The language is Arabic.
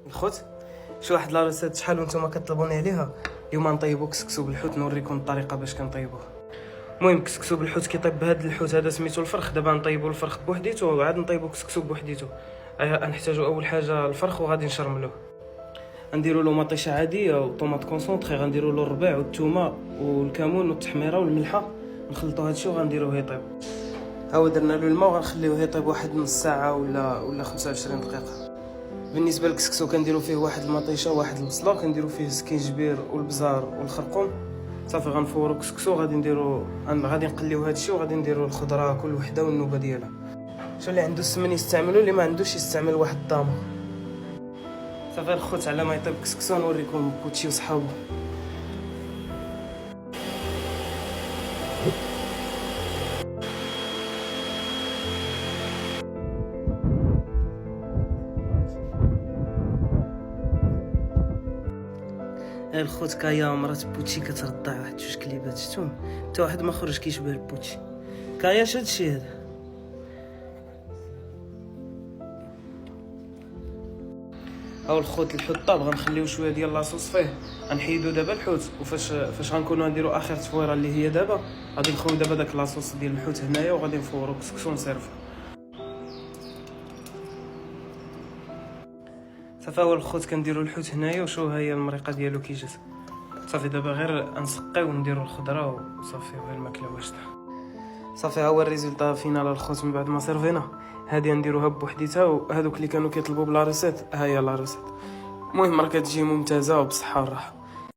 الخوت شي واحد لا ريسيت شحال وانتم كطلبوني عليها. اليوم غنطيبوا كسكسو بالحوت، نوريكم الطريقه باش كنطيبوه. المهم كسكسو بالحوت كيطيب بهذا الحوت هذا سميتو الفرخ. دابا نطيبوا الفرخ بوحديتو وعاد نطيبوا كسكسو بوحديتو. غنحتاجوا اول حاجه الفرخ وغادي نشرملوه. غنديروا له مطيشه عاديه وطوماط كونسونطري، غنديروا له الربيع والثومه والكمون والتحميره والملحه، نخلطوا هادشي وغنديروه يطيب. ها هو درنا له الماء وغنخليوه يطيب واحد نص ساعه ولا 25 دقيقه. بالنسبه للكسكسو كنديروا فيه واحد المطيشه وواحد البصله، كنديروا فيه السكينجبير والبزار والخرقوم. صافي غنفورو كسكسو، غادي نقليو هادشي وغادي نديروا الخضره كل وحده والنوبه ديالها. شو اللي عنده السمن يستعملوا، اللي ما عندوش يستعمل واحد الطامه. صافي الخوت على ما يطيب كسكسو نوريكم بوتشي وصحابو. الخوت كايا مرات بوتشي كترضع واحد جوج كليبات، شفتهم حتى واحد ما خرج كيشبه البوتشي. كايا شاد الشي هذا. هاو الخوت الحوت طاب، غنخليو شويه ديال لاصوص فيه. غنحيدو دابا الحوت، وفاش غنكونوا نديرو اخر تصويره اللي هي دابا، غادي نخويو دابا داك لاصوص ديال الحوت هنايا وغادي نفورو كسكسو ونصرفو. صافي هو الخوت كنديرو الحوت هنايا، وشو ها هي المريقه ديالو كي جات. صافي دابا غير نسقيو ونديرو الخضره وصافي وهي الماكله واجده. صافي ها هو الريزلطا فينال الخوت من بعد ما سيرفينا. هادي نديروها بوحديتها، وهادوك اللي كانوا كيطلبوا بلا ريسيت ها هي لا ريسيت. المهم راه كتجي ممتازه وبصحه والراحه.